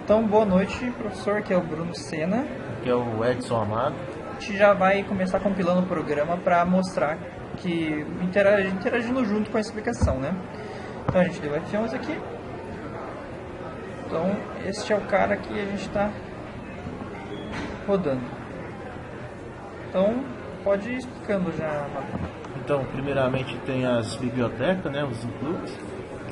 Então, boa noite, professor, aqui é o Bruno Sena. Que é o Edson Amado. A gente já vai começar compilando o programa para mostrar que interagindo junto com a explicação, né? Então a gente deu F11 aqui. Então, este é o cara que a gente está rodando. Então, pode ir explicando já, Amado. Então, primeiramente tem as bibliotecas, né, os includes,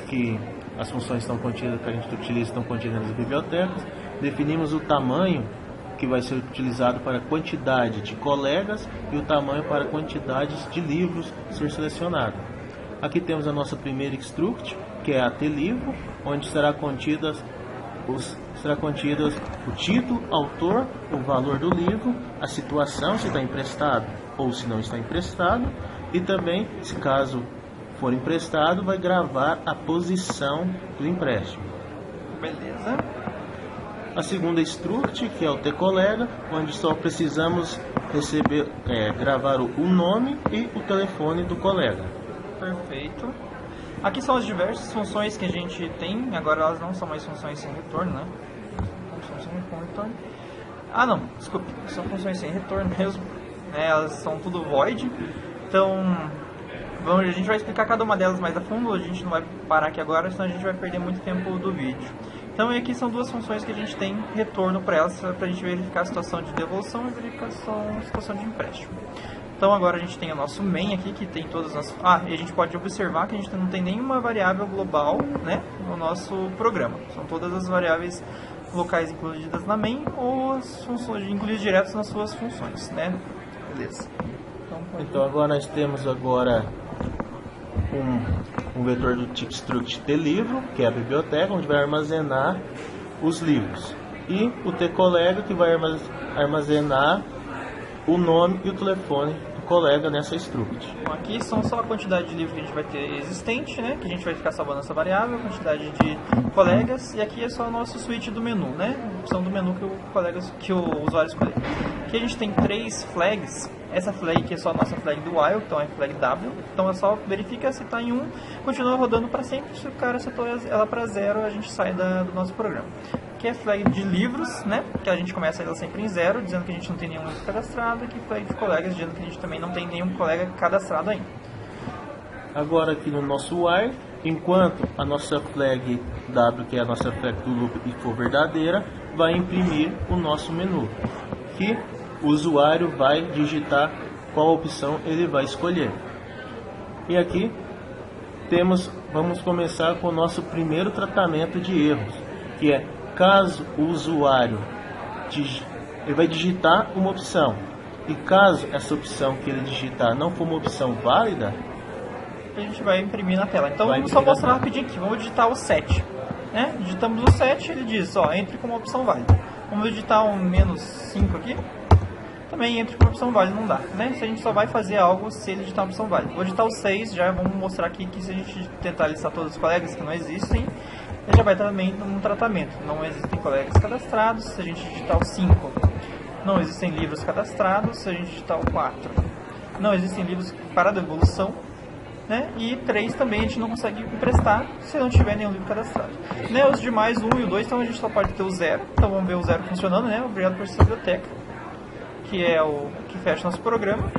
que as funções estão contidas, que a gente utiliza estão contidas nas bibliotecas. Definimos o tamanho que vai ser utilizado para a quantidade de colegas e o tamanho para a quantidade de livros ser selecionado. Aqui temos a nossa primeira instruct, que é a T-livro, onde será contidas o título, autor, o valor do livro, a situação, se está emprestado ou se não está emprestado, e também, se caso for emprestado, vai gravar a posição do empréstimo. Beleza. A segunda instruct, que é o T-colega, onde só precisamos gravar o nome e o telefone do colega. Perfeito. Aqui são as diversas funções que a gente tem, agora elas não são mais funções sem retorno, né? Funções com retorno. Ah não, desculpe, são funções sem retorno mesmo, né? Elas são tudo void, então a gente vai explicar cada uma delas mais a fundo, a gente não vai parar aqui agora, senão a gente vai perder muito tempo do vídeo. Então aqui são duas funções que a gente tem retorno para elas, para a gente verificar a situação de devolução e verificar a situação de empréstimo. Então agora a gente tem o nosso main aqui, que tem todas as... e a gente pode observar que a gente não tem nenhuma variável global, né, no nosso programa. São todas as variáveis locais incluídas na main ou as funções incluídas diretas nas suas funções, né? Beleza. Então agora nós temos um vetor do tipo struct T-livro, que é a biblioteca, onde vai armazenar os livros. E o T-colega, que vai armazenar o nome e o telefone do colega nessa struct. Bom, aqui são só a quantidade de livros que a gente vai ter existente, né? Que a gente vai ficar salvando essa variável, a quantidade de colegas, e aqui é só o nosso switch do menu, né? A opção do menu que o usuário escolher. Aqui a gente tem 3 flags. Essa flag aqui é só a nossa flag do while, então é flag W. Então é só verifica se está em 1, continua rodando para sempre. Se o cara setou ela para 0, a gente sai do nosso programa. Aqui é flag de livros, né? Que a gente começa ela sempre em 0, dizendo que a gente não tem nenhum livro cadastrado. Aqui flag de colegas, dizendo que a gente também não tem nenhum colega cadastrado ainda. Agora aqui no nosso while, enquanto a nossa flag W, que é a nossa flag do loop, for verdadeira, vai imprimir o nosso menu, que o usuário vai digitar qual opção ele vai escolher. E aqui vamos começar com o nosso primeiro tratamento de erros, que é caso o usuário ele vai digitar uma opção e caso essa opção que ele digitar não for uma opção válida, a gente vai imprimir na tela. Então vamos só mostrar rapidinho aqui. Vamos digitar o 7, né? Digitamos o 7, ele diz, entre como opção válida. Vamos digitar um -5 aqui. Também entre com opção válida, não dá, né? Se a gente só vai fazer algo se ele digitar uma opção válida. Vou digitar o 6, já vamos mostrar aqui que se a gente tentar listar todos os colegas que não existem, ele já vai também num tratamento. Não existem colegas cadastrados. Se a gente digitar o 5, não existem livros cadastrados. Se a gente digitar o 4, não existem livros para devolução, né? E 3 também a gente não consegue emprestar se não tiver nenhum livro cadastrado. Né? Os demais, 1 e o 2, então a gente só pode ter o 0. Então vamos ver o 0 funcionando, né? Obrigado por essa biblioteca, que é o que fecha nosso programa.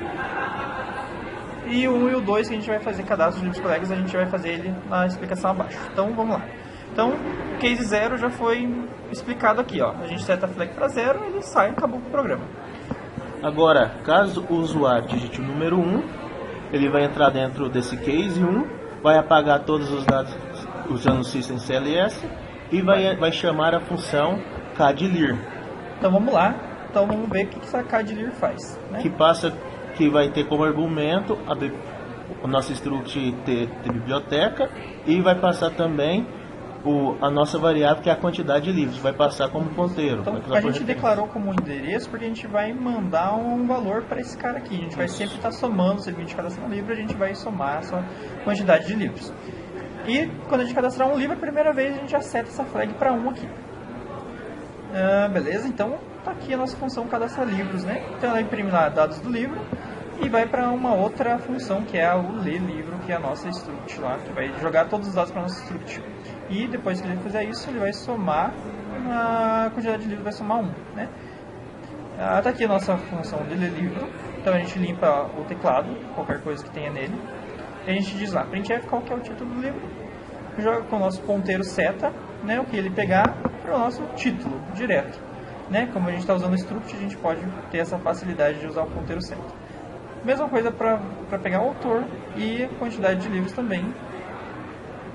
E o 1 e o 2 que a gente vai fazer cadastro de livros colegas, a gente vai fazer ele na explicação abaixo. Então vamos lá. Então o case 0 já foi explicado aqui, ó. A gente seta a flag para 0, ele sai e acabou o programa. Agora, caso o usuário digite o número 1, ele vai entrar dentro desse case 1, vai apagar todos os dados usando o system CLS e vai chamar a função cadlir. Então vamos lá. Então vamos ver o que essa cadlir faz, né? Que vai ter como argumento o nosso struct T biblioteca e vai passar também a nossa variável, que é a quantidade de livros, vai passar como ponteiro. Então a gente declarou como endereço porque a gente vai mandar um valor para esse cara aqui. A gente vai sempre estar somando, se ele de cadastrar um livro, a gente vai somar a sua quantidade de livros. E quando a gente cadastrar um livro, a primeira vez a gente já seta essa flag para 1 aqui. Beleza, então tá aqui a nossa função cadastrar livros, né? Então ela imprime lá dados do livro e vai para uma outra função, que é o ler livro, que é a nossa struct lá, que vai jogar todos os dados para a nossa struct. E depois que ele fizer isso, ele vai somar a quantidade de livros vai somar 1, né? Tá aqui a nossa função de ler livro. Então a gente limpa o teclado, qualquer coisa que tenha nele. E a gente diz lá, printf, qual que é o título do livro. Joga com o nosso ponteiro seta, né? O que ele pegar para o nosso título, direto. Né? Como a gente está usando o struct, a gente pode ter essa facilidade de usar o ponteiro seta. Mesma coisa para pegar o autor e a quantidade de livros também.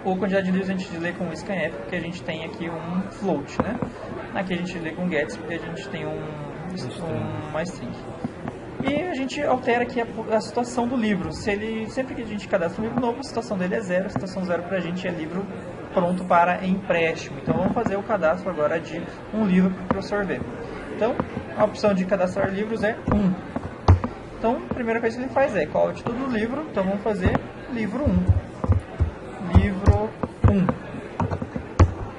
Ou quantidade de livros a gente lê com o scanf, porque a gente tem aqui um float, né? Aqui a gente lê com gets, porque a gente tem uma string. E a gente altera aqui a situação do livro. Sempre que a gente cadastra um livro novo, a situação dele é 0. A situação 0 para a gente é livro pronto para empréstimo. Então vamos fazer o cadastro agora de um livro para o professor ver. Então a opção de cadastrar livros é 1. Então a primeira coisa que ele faz é qual é o título do livro. Então vamos fazer livro 1. Livro 1.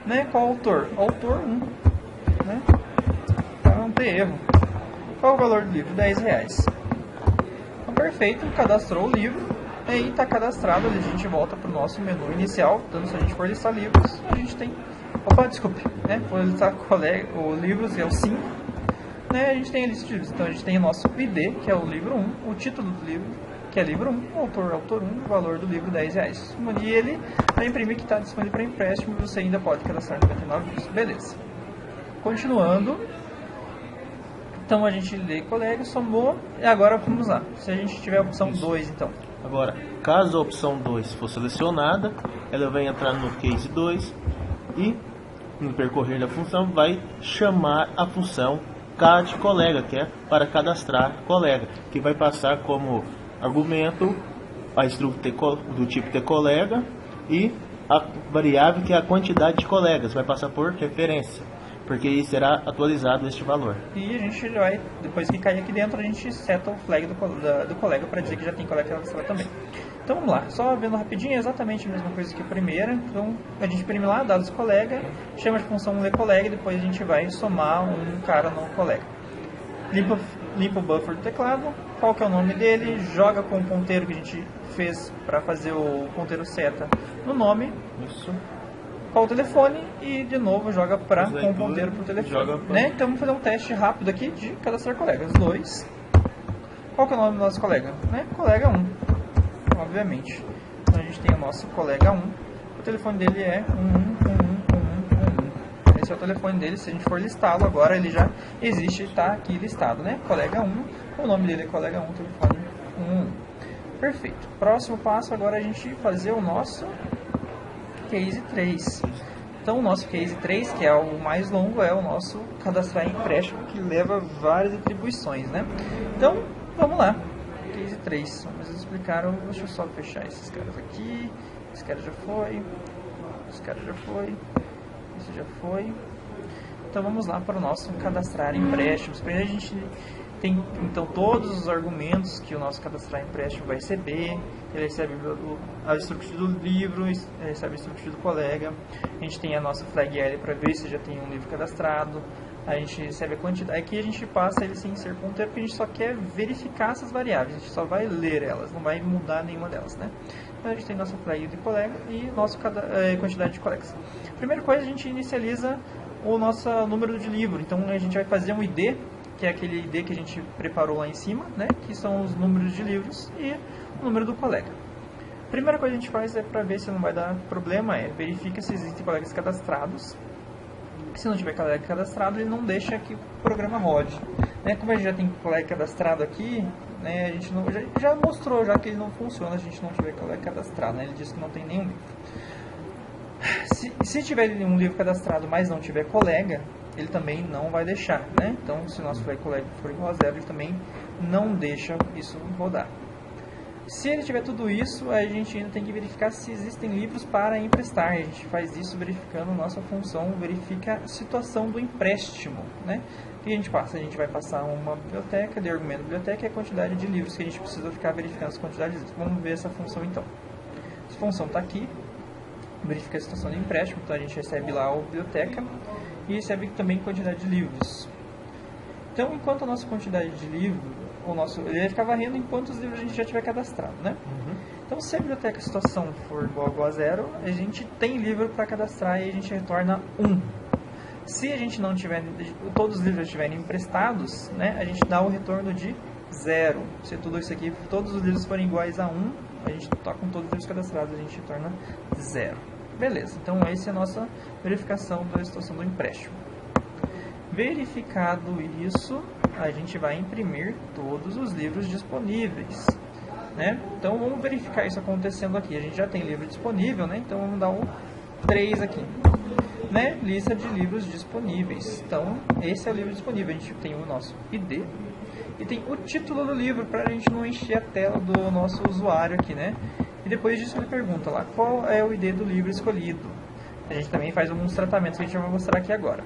Né? Qual autor? Autor 1. Né? Para não ter erro. Qual o valor do livro? R$10. Então, perfeito, cadastrou o livro. Aí está cadastrado, a gente volta para o nosso menu inicial. Então, se a gente for listar livros, a gente tem... Opa, desculpe. Né? For listar o livros, que é o 5. Né? A gente tem a lista de livros. Então, a gente tem o nosso ID, que é o livro 1. O título do livro, que é livro 1. O autor 1. O valor do livro, R$10. E ele vai imprimir que está disponível para empréstimo. Você ainda pode cadastrar 99 livros. Beleza. Continuando... Então a gente lê colega, somou, e agora vamos lá. Se a gente tiver a opção 2, então. Agora, caso a opção 2 for selecionada, ela vai entrar no case 2 e no percorrer da função vai chamar a função cadColega, que é para cadastrar colega, que vai passar como argumento a struct do tipo tColega e a variável que é a quantidade de colegas, vai passar por referência. Porque será atualizado este valor. E a gente vai, depois que cair aqui dentro, a gente seta o flag do colega para dizer que já tem colega cadastrado também. Então vamos lá, só vendo rapidinho, é exatamente a mesma coisa que a primeira. Então a gente imprime lá, dados colega, chama de função lerColega e depois a gente vai somar um cara no colega. Limpa o buffer do teclado, qual que é o nome dele, joga com o ponteiro que a gente fez para fazer o ponteiro seta no nome. Isso. Qual o telefone e de novo joga com o ponteiro para o telefone. Né? Então vamos fazer um teste rápido aqui de cadastrar colegas. 2. Qual que é o nome do nosso colega? Né? Colega 1. Obviamente. Então a gente tem o nosso colega 1. O telefone dele é 111111. Esse é o telefone dele. Se a gente for listá-lo agora, ele já existe e está aqui listado. Né? Colega 1. O nome dele é colega 1, telefone 1. Perfeito. Próximo passo agora é a gente fazer o nosso case 3. Então o nosso case 3, que é o mais longo, é o nosso cadastrar empréstimo, que leva várias atribuições, né? Então, vamos lá. Case 3. Como vocês explicaram, deixa eu só fechar esses caras aqui. Esse cara já foi. Esse cara já foi. Esse já foi. Então vamos lá para o nosso cadastrar empréstimos. Primeiro a gente tem então todos os argumentos que o nosso cadastrar empréstimo vai receber. Ele recebe a struct do livro, ele recebe a struct do colega. A gente tem a nossa flag L para ver se já tem um livro cadastrado. A gente recebe a quantidade. Aqui a gente passa ele sem ser ponteiro, porque a gente só quer verificar essas variáveis. A gente só vai ler elas, não vai mudar nenhuma delas, né? Então a gente tem nossa flag de colega e nossa quantidade de colegas. Primeira coisa, a gente inicializa o nosso número de livro. Então a gente vai fazer um ID, que é aquele ID que a gente preparou lá em cima, né? Que são os números de livros e o número do colega. A primeira coisa que a gente faz é para ver se não vai dar problema, verifica se existem colegas cadastrados. Se não tiver colega cadastrado, ele não deixa que o programa rode. Né? Como a gente já tem colega cadastrado aqui, né? A gente não, já mostrou já que ele não funciona se a gente não tiver colega cadastrado. Né? Ele diz que não tem nenhum livro. Se tiver um livro cadastrado, mas não tiver colega, ele também não vai deixar, né? Então, se o nosso colega for igual a 0, ele também não deixa isso rodar. Se ele tiver tudo isso, a gente ainda tem que verificar se existem livros para emprestar. A gente faz isso verificando nossa função, verifica a situação do empréstimo, né? O que a gente passa? A gente vai passar uma biblioteca, de argumento biblioteca, e a quantidade de livros que a gente precisa ficar verificando as quantidades de livros. Vamos ver essa função então. Essa função está aqui, verifica a situação do empréstimo, então a gente recebe lá a biblioteca e recebe também quantidade de livros. Então, enquanto a nossa quantidade de livros, ele vai ficar varrendo enquanto os livros a gente já tiver cadastrado, né? Então, se a biblioteca situação for igual a 0, a gente tem livro para cadastrar e a gente retorna 1. Se a gente não tiver, todos os livros estiverem emprestados, né, a gente dá o retorno de 0. Se tudo isso aqui, todos os livros forem iguais a 1, a gente está com todos os livros cadastrados, a gente retorna 0. Beleza, então essa é a nossa verificação da situação do empréstimo. Verificado isso, a gente vai imprimir todos os livros disponíveis, né? Então vamos verificar isso acontecendo aqui. A gente já tem livro disponível, né? Então vamos dar o 3 aqui, né? Lista de livros disponíveis. Então esse é o livro disponível. A gente tem o nosso ID e tem o título do livro para a gente não encher a tela do nosso usuário aqui, né? E depois disso ele pergunta lá qual é o ID do livro escolhido. A gente também faz alguns tratamentos que a gente vai mostrar aqui agora.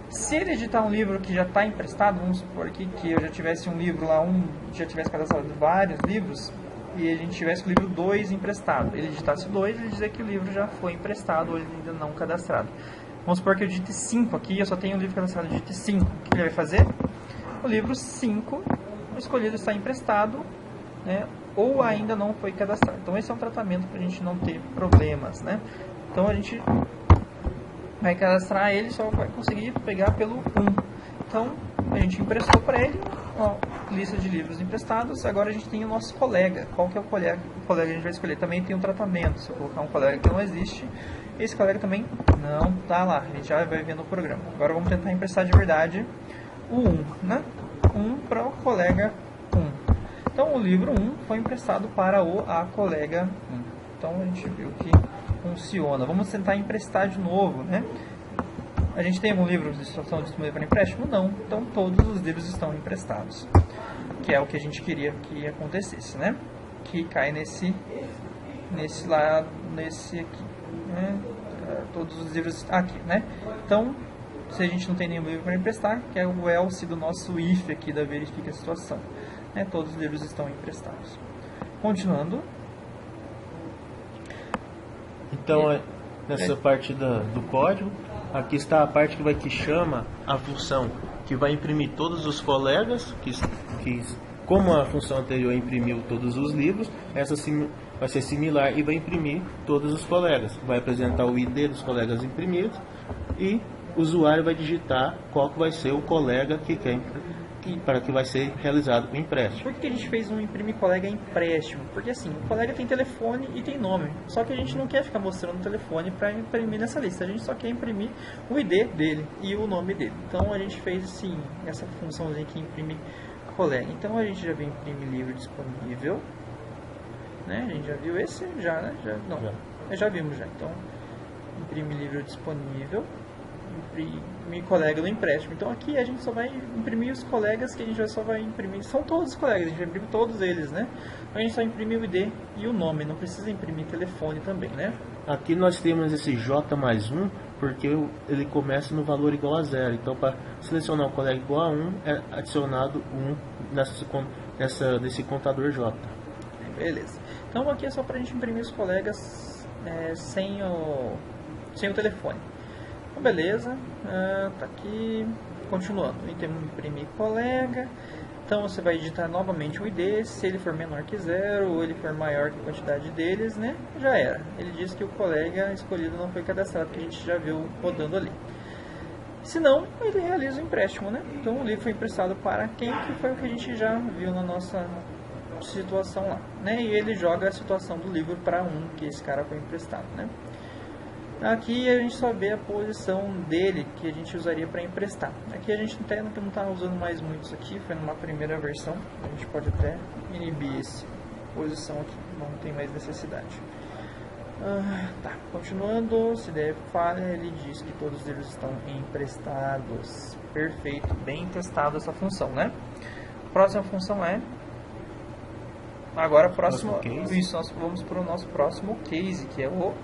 Se ele editar um livro que já está emprestado, vamos supor aqui que eu já tivesse um livro lá, já tivesse cadastrado vários livros, e a gente tivesse o livro 2 emprestado. Ele editasse o 2, ele dizer que o livro já foi emprestado ou ele ainda não cadastrado. Vamos supor que eu digite 5 aqui, eu só tenho um livro cadastrado, eu digite 5. O que ele vai fazer? O livro 5, o escolhido está emprestado, né, ou ainda não foi cadastrado. Então esse é um tratamento para a gente não ter problemas, né? Então a gente vai cadastrar ele, só vai conseguir pegar pelo 1. Então, a gente emprestou para ele, ó, lista de livros emprestados. Agora a gente tem o nosso colega. Qual que é o colega que a gente vai escolher? Também tem um tratamento. Se eu colocar um colega que não existe, esse colega também não está lá. A gente já vai ver no programa. Agora vamos tentar emprestar de verdade o 1, né? 1 para o colega 1. Então, o livro 1 foi emprestado para a colega 1. Então, a gente viu que funciona. Vamos tentar emprestar de novo, né? A gente tem algum livro de situação disponível para empréstimo? Não. Então todos os livros estão emprestados, que é o que a gente queria que acontecesse, né? Que cai nesse aqui, né? Todos os livros aqui, né? Então, se a gente não tem nenhum livro para emprestar, que é o else do nosso if aqui da verifica a situação, né? Todos os livros estão emprestados. Continuando. Então, nessa parte do código, aqui está a parte que chama a função que vai imprimir todos os colegas, que como a função anterior imprimiu todos os livros, essa vai ser similar e vai imprimir todos os colegas. Vai apresentar o ID dos colegas imprimidos e o usuário vai digitar qual que vai ser o colega que quer para que vai ser realizado o empréstimo. Por que a gente fez um imprimir colega empréstimo? Porque assim, o colega tem telefone e tem nome, só que a gente não quer ficar mostrando o telefone para imprimir nessa lista, a gente só quer imprimir o ID dele e o nome dele. Então a gente fez assim, essa funçãozinha aqui, imprimir colega. Então a gente já viu imprimir livro disponível, né? A gente já viu esse? Já, né? Já vimos já. Então, imprimir livro disponível, imprimir colega do empréstimo. Então aqui a gente só vai imprimir os colegas que a gente só vai imprimir. São todos os colegas, a gente vai imprimir todos eles, né? A gente só imprime o ID e o nome, não precisa imprimir telefone também, né? Aqui nós temos esse J mais 1, porque ele começa no valor igual a 0. Então, para selecionar um colega igual a 1, é adicionado 1 nesse contador J. Beleza. Então aqui é só para a gente imprimir os colegas sem o telefone. Então, beleza, tá aqui, continuando, item imprimir colega. Então você vai digitar novamente o ID, se ele for menor que 0 ou ele for maior que a quantidade deles, né, já era. Ele diz que o colega escolhido não foi cadastrado, que a gente já viu rodando ali. Se não, ele realiza o empréstimo, né? Então o livro foi emprestado para quem, que foi o que a gente já viu na nossa situação lá, né? E ele joga a situação do livro para que esse cara foi emprestado, né? Aqui a gente só vê a posição dele que a gente usaria para emprestar. Aqui a gente não está usando mais muito isso aqui, foi numa primeira versão. A gente pode até inibir essa posição aqui, não tem mais necessidade. Tá, continuando, se der falha, ele diz que todos eles estão emprestados. Perfeito, bem testado essa função, né? Próxima função é... Agora, próximo isso, nós vamos para o nosso próximo case, que é o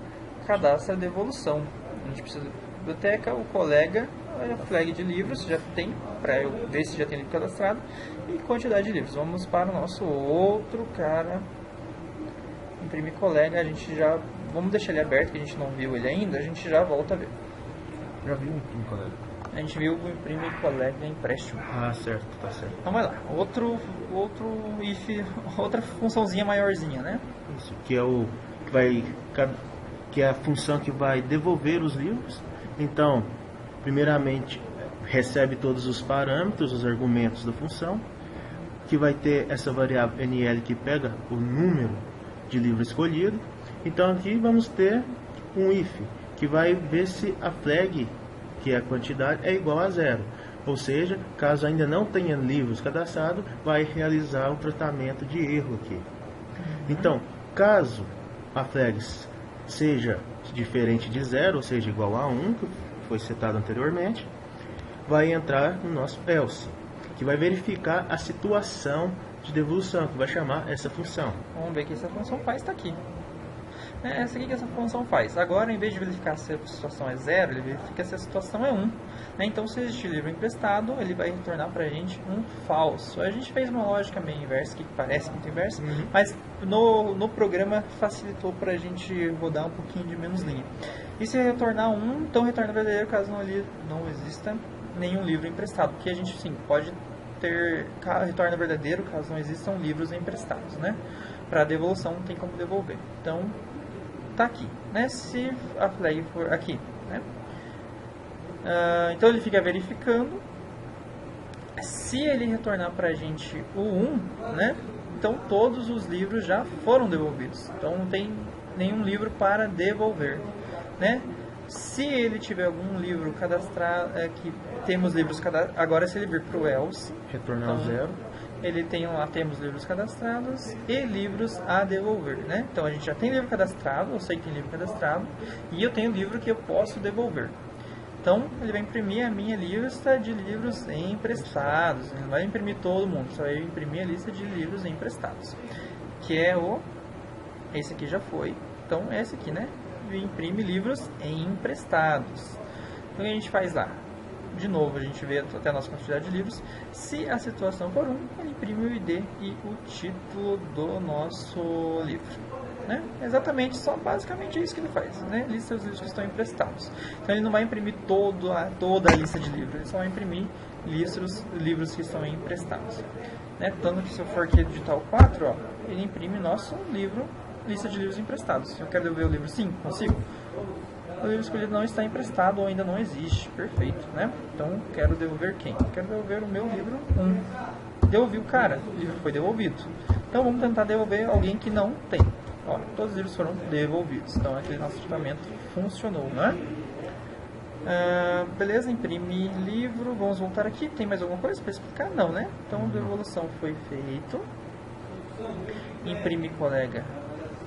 cadastro de devolução. A gente precisa da biblioteca, o colega, a flag de livros, já tem, para eu ver se já tem livro cadastrado, e quantidade de livros. Vamos para o nosso outro cara, imprimir colega, a gente já, vamos deixar ele aberto, que a gente não viu ele ainda, a gente já volta a ver. Já viu imprimir colega? A gente viu o imprimir colega empréstimo. Ah, certo, tá certo. Então vai lá, outro if, outra funçãozinha maiorzinha, né? Isso, que é a função que vai devolver os livros. Então, primeiramente recebe todos os parâmetros, os argumentos da função, que vai ter essa variável NL que pega o número de livro escolhido. Então aqui vamos ter um if, que vai ver se a flag, que é a quantidade, é igual a 0. Ou seja, caso ainda não tenha livros cadastrados, vai realizar o tratamento de erro aqui. Então, caso a flag seja diferente de 0, ou seja, igual a 1, que foi setado anteriormente, vai entrar no nosso else, que vai verificar a situação de devolução, que vai chamar essa função. Vamos ver o que essa função faz, está aqui. Essa aqui que essa função faz. Agora, em vez de verificar se a situação é 0, ele verifica se a situação é 1. Então, se existe livro emprestado, ele vai retornar para a gente um falso. A gente fez uma lógica meio inversa, que parece muito inversa, mas no programa facilitou para a gente rodar um pouquinho de menos linha. E se retornar 1, então retorna verdadeiro caso não exista nenhum livro emprestado. Porque a gente, sim, pode ter retorna verdadeiro caso não existam livros emprestados, né? Para devolução não tem como devolver. Então, tá aqui, né? Se a flag for aqui, né? Então ele fica verificando. Se ele retornar pra gente o 1, né? Então todos os livros já foram devolvidos. Então não tem nenhum livro para devolver, né? Se ele tiver algum livro cadastrado, que temos livros cadastrados, agora se ele vir para o else, retornar então, 0, ele tem lá, temos livros cadastrados e livros a devolver, né? Então a gente já tem livro cadastrado, eu sei que tem livro cadastrado, e eu tenho livro que eu posso devolver. Então ele vai imprimir a minha lista de livros emprestados, ele não vai imprimir todo mundo, só vai imprimir a lista de livros emprestados, que é esse aqui já foi, então esse aqui, né? Imprime livros emprestados. Então o que a gente faz lá? De novo, a gente vê até a nossa quantidade de livros. Se a situação for 1, ele imprime o ID e o título do nosso livro, né? Exatamente, só basicamente isso que ele faz, né? Lista os livros que estão emprestados. Então ele não vai imprimir toda a lista de livros, ele só vai imprimir livros que estão emprestados, né? Tanto que se eu for aqui digitar o 4, ó, ele imprime nosso livro, lista de livros emprestados. Eu quero devolver o livro 5, consigo? O livro escolhido não está emprestado ou ainda não existe. Perfeito, né? Então, quero devolver quem? Quero devolver o meu livro 1. Devolvi o cara, o livro foi devolvido. Então, vamos tentar devolver alguém que não tem. Ó, todos os livros foram devolvidos. Então, aquele nosso tratamento funcionou, né? Beleza, imprime livro. Vamos voltar aqui. Tem mais alguma coisa para explicar? Não, né? Então, a devolução foi feito. Imprime colega.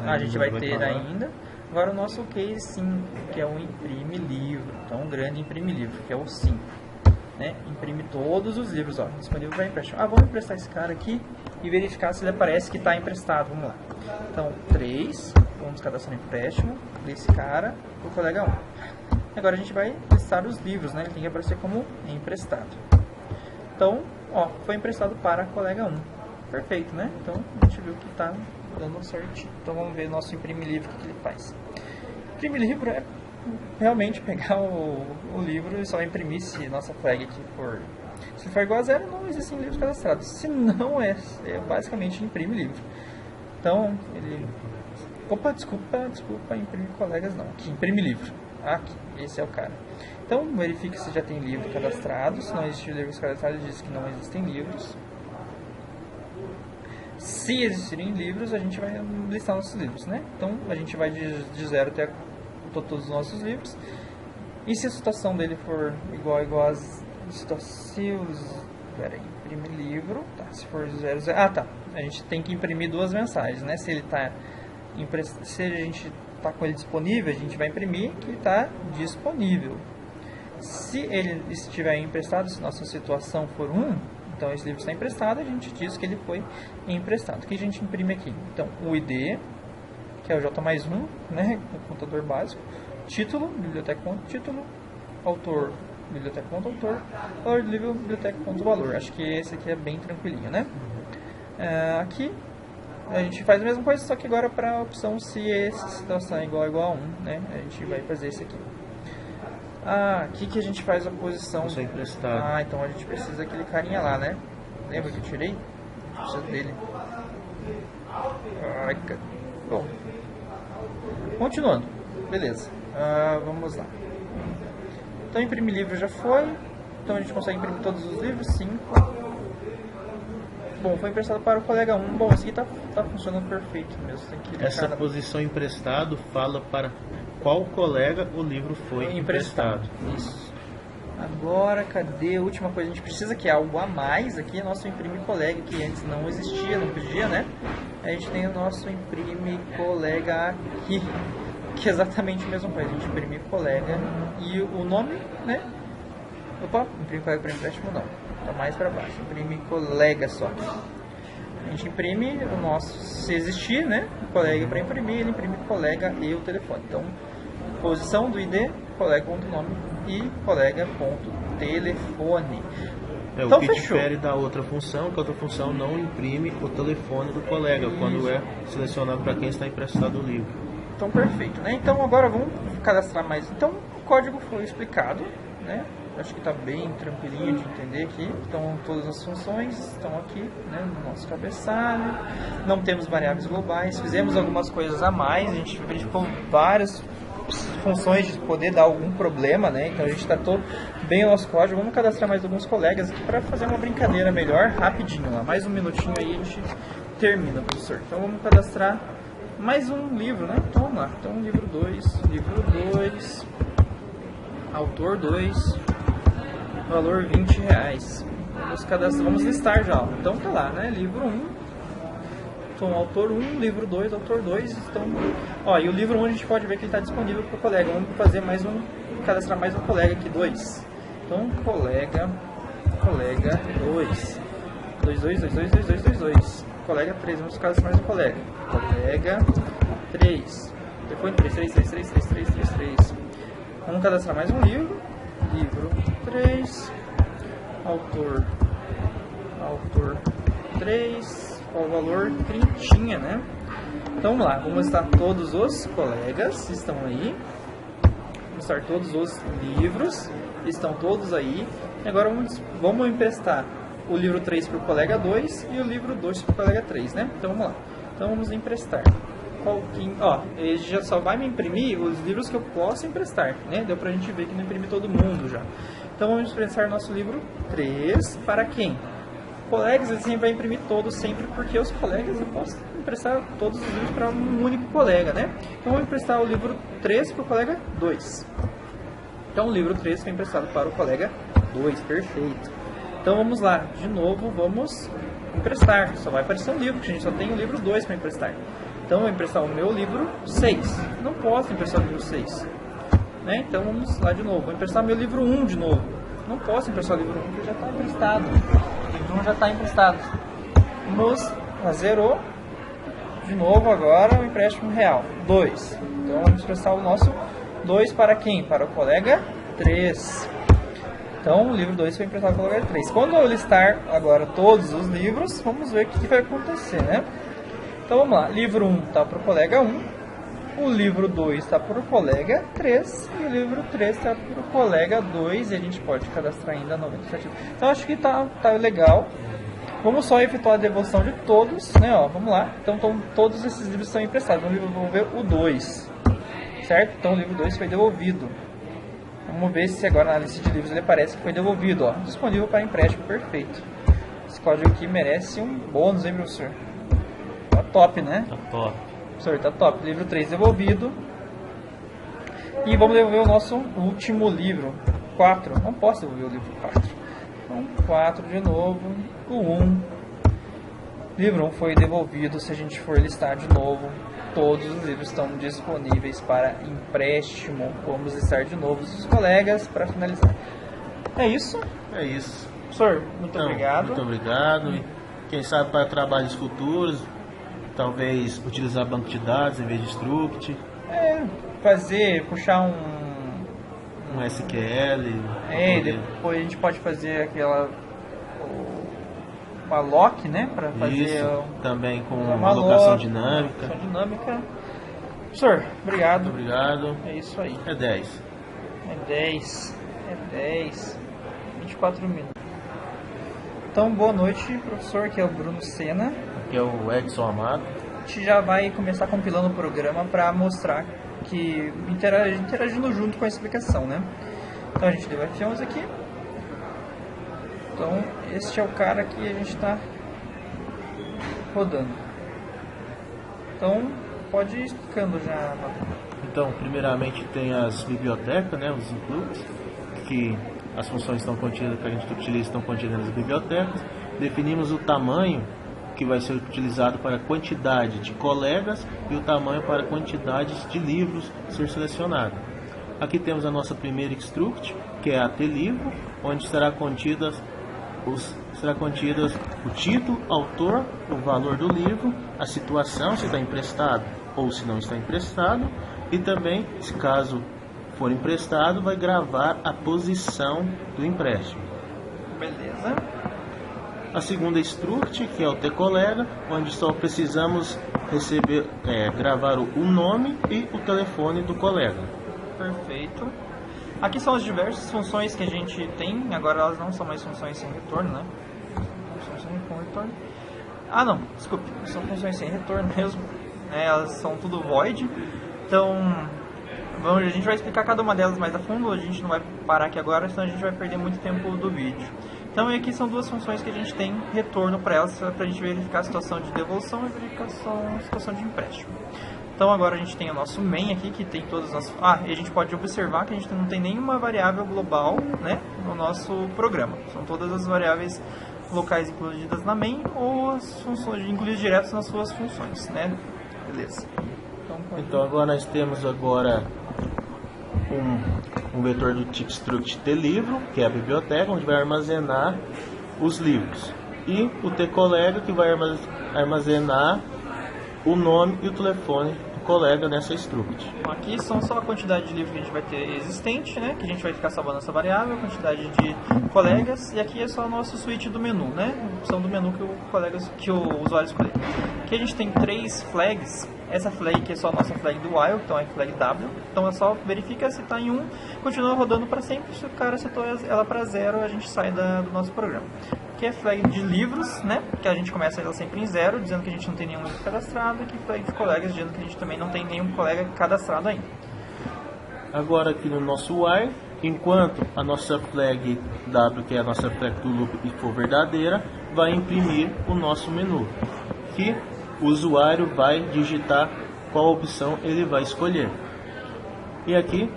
A gente vai ter ainda. Agora o nosso case 5, que é o imprime livro. Então, um grande imprime livro, que é o 5. Né? Imprime todos os livros, ó, disponível para empréstimo. Vamos emprestar esse cara aqui e verificar se ele aparece que está emprestado. Vamos lá. Então, 3, vamos cadastrar empréstimo desse cara para o colega 1. Agora a gente vai listar os livros, né? Ele tem que aparecer como emprestado. Então, ó, foi emprestado para colega 1. Perfeito, né? Então, a gente viu que está dando certinho. Então, vamos ver nosso imprime livro, o que ele faz. Imprimir livro é realmente pegar o livro e só imprimir se nossa flag aqui for... Se for igual a 0, não existem livros cadastrados. Se não, é basicamente imprime livro. Então, ele... Opa, desculpa, imprime colegas não. Aqui, imprime livro. Aqui, esse é o cara. Então, verifique se já tem livro cadastrado. Se não existe livros cadastrados, ele diz que não existem livros. Se existirem livros, a gente vai listar nossos livros, né? Então, a gente vai de 0 até todos os nossos livros. E se a situação dele for igual a situação... Pera aí, imprime livro. Tá, se for 0, 0... Ah, tá. A gente tem que imprimir duas mensagens, né? Se ele tá... Se a gente tá com ele disponível, a gente vai imprimir que ele tá disponível. Se ele estiver emprestado, se nossa situação for 1... Então, esse livro está emprestado, a gente diz que ele foi emprestado. O que a gente imprime aqui? Então, o ID, que é o J mais 1, né, o contador básico. Título, biblioteca.título. Autor, biblioteca.autor. Valor do livro, biblioteca.valor. Acho que esse aqui é bem tranquilinho, né? Aqui, a gente faz a mesma coisa, só que agora para a opção se essa situação é igual a 1, né? A gente vai fazer esse aqui. Aqui que a gente faz a posição. Então a gente precisa daquele carinha lá, né? Lembra que eu tirei? A gente precisa dele. Bom, continuando. Beleza. Vamos lá. Então imprimir livro já foi. Então a gente consegue imprimir todos os livros, 5. Bom, foi emprestado para o colega 1. Bom, esse aqui tá funcionando perfeito mesmo. Tem que Essa posição emprestado fala para qual colega o livro foi emprestado. Isso. Agora, cadê a última coisa? A gente precisa que algo a mais aqui, é nosso imprime colega, que antes não existia, não podia, né? A gente tem o nosso imprime colega aqui, que é exatamente a mesma coisa. A gente imprime colega e o nome, né? Opa, imprime colega para empréstimo não. Tá mais para baixo, imprime colega só. A gente imprime o nosso, se existir, né? O colega para imprimir, ele imprime colega e o telefone. Então, posição do ID, colega.nome e colega.telefone. Então, o que fechou. difere da outra função, que a outra função não imprime o telefone do colega quando é selecionado para quem está emprestado o livro. Então, perfeito, né? Então, agora vamos cadastrar mais. Então, o código foi explicado, né? Acho que está bem tranquilinho de entender aqui. Então, todas as funções estão aqui, né, no nosso cabeçalho. Não temos variáveis globais. Fizemos algumas coisas a mais. A gente verificou várias funções de poder dar algum problema, né? Então, a gente tratou bem o nosso código. Vamos cadastrar mais alguns colegas aqui para fazer uma brincadeira melhor, rapidinho lá. Mais um minutinho aí a gente termina, professor. Então, vamos cadastrar mais um livro, né? Então, vamos lá. Então, livro 2, autor 2, valor R$20. Vamos listar já. Então tá lá, né? Livro 1. Então, autor 1, livro 2, autor 2. Então, ó, e o livro 1 a gente pode ver que ele está disponível para o colega. Vamos fazer mais um, cadastrar mais um colega aqui, 2. Então, colega 2. 2. Colega 3, vamos cadastrar mais um colega. Colega 3. Telefone 3. Vamos cadastrar mais um livro. Livro 3, autor 3, qual o valor? 30, né? Então vamos lá, vamos listar todos os colegas, estão aí. Vamos listar todos os livros, estão todos aí. E agora vamos emprestar o livro 3 para o colega 2 e o livro 2 para o colega 3, né? Então vamos lá, então vamos emprestar. Ele já só vai me imprimir os livros que eu posso emprestar, né? Deu pra gente ver que não imprime todo mundo já. Então vamos emprestar nosso livro 3 para quem? Colegas, ele sempre vai imprimir todos sempre, porque os colegas eu posso emprestar todos os livros para um único colega, né? Então vamos emprestar o livro 3 para o colega 2. Então o livro 3 foi emprestado para o colega 2, perfeito. Então vamos lá, de novo, vamos emprestar. Só vai aparecer um livro, porque a gente só tem o livro 2 para emprestar. Então, eu vou emprestar o meu livro 6. Não posso emprestar o livro 6. Né? Então, vamos lá de novo. Vou emprestar o meu livro 1 de novo. Não posso emprestar o livro 1 porque já está emprestado. O livro 1 já está emprestado. Vamos fazer de novo agora o empréstimo real. 2. Então, vamos emprestar o nosso 2 para quem? Para o colega 3. Então, o livro 2 foi emprestado para o colega 3. Quando eu listar agora todos os livros, vamos ver o que vai acontecer, né? Então vamos lá, livro 1 está para o colega 1, o livro 2 está para o colega 3 e o livro 3 está para o colega 2 e a gente pode cadastrar ainda 97. Então acho que tá legal. Vamos só efetuar a devolução de todos, né? Ó, vamos lá. Então todos esses livros estão emprestados. Vamos devolver o 2, certo? Então o livro 2 foi devolvido. Vamos ver se agora na lista de livros ele aparece que foi devolvido. Ó, disponível para empréstimo, perfeito. Esse código aqui merece um bônus, hein, professor? Tá top, né? Tá top. Professor, tá top. Livro 3 devolvido. E vamos devolver o nosso último livro, 4. Não posso devolver o livro 4. Então, 4 de novo. O 1. Livro 1 foi devolvido. Se a gente for listar de novo, todos os livros estão disponíveis para empréstimo. Vamos listar de novo os colegas para finalizar. É isso? É isso. Professor, muito obrigado. Muito obrigado. E quem sabe para trabalhos futuros, talvez utilizar banco de dados em vez de struct. Puxar um SQL. Depois a gente pode fazer uma lock, né? Para fazer isso, também com uma alocação dinâmica. Professor, obrigado. Muito obrigado. É isso aí. É 10. É 10. 24 minutos. Então, boa noite, professor, que é o Bruno Sena. Aqui é o Edson Amado. A gente já vai começar compilando o programa para mostrar que interagindo junto com a explicação, né? Então a gente deu F11 aqui. Então este é o cara que a gente está rodando. Então pode ir explicando já. Então, primeiramente tem as bibliotecas, né, os includes, que as funções estão contidas, que a gente utiliza estão contidas nas bibliotecas. Definimos o tamanho que vai ser utilizado para a quantidade de colegas e o tamanho para a quantidade de livros a ser selecionado. Aqui temos a nossa primeira struct, que é a T-livro, onde será contidas o título, autor, o valor do livro, a situação, se está emprestado ou se não está emprestado, e também, se caso for emprestado, vai gravar a posição do empréstimo. Beleza. A segunda struct, que é o tColega, onde só precisamos gravar o nome e o telefone do colega. Perfeito. Aqui são as diversas funções que a gente tem. Agora elas não são mais funções sem retorno, né? Funções com retorno. Ah, não, desculpe, são funções sem retorno mesmo. Elas são tudo void. Então, a gente vai explicar cada uma delas mais a fundo. A gente não vai parar aqui agora, senão a gente vai perder muito tempo do vídeo. Então, aqui são duas funções que a gente tem retorno para elas, para a gente verificar a situação de devolução e a situação de empréstimo. Então, agora a gente tem o nosso main aqui, que tem todas as... e a gente pode observar que a gente não tem nenhuma variável global, né, no nosso programa. São todas as variáveis locais incluídas na main ou as funções incluídas diretas nas suas funções, né? Beleza. Então agora nós temos agora um vetor do tipo struct T-livro, que é a biblioteca, onde vai armazenar os livros. E o tColega, que vai armazenar o nome e o telefone do colega nessa struct. Aqui são só a quantidade de livros que a gente vai ter existente, né? Que a gente vai ficar salvando essa variável, a quantidade de colegas, e aqui é só o nosso switch do menu, né? A opção do menu que o usuário escolher. Aqui a gente tem 3 flags. Essa flag aqui é só a nossa flag do while, então é flag W. Então é só verifica se está em 1, continua rodando para sempre. Se o cara setou ela para 0, a gente sai do nosso programa. Aqui é flag de livros, né? Que a gente começa ela sempre em 0, dizendo que a gente não tem nenhum livro cadastrado. Aqui flag de colegas, dizendo que a gente também não tem nenhum colega cadastrado ainda. Agora aqui no nosso while, enquanto a nossa flag W, que é a nossa flag do loop, for verdadeira, vai imprimir o nosso menu, que o usuário vai digitar qual opção ele vai escolher. E aqui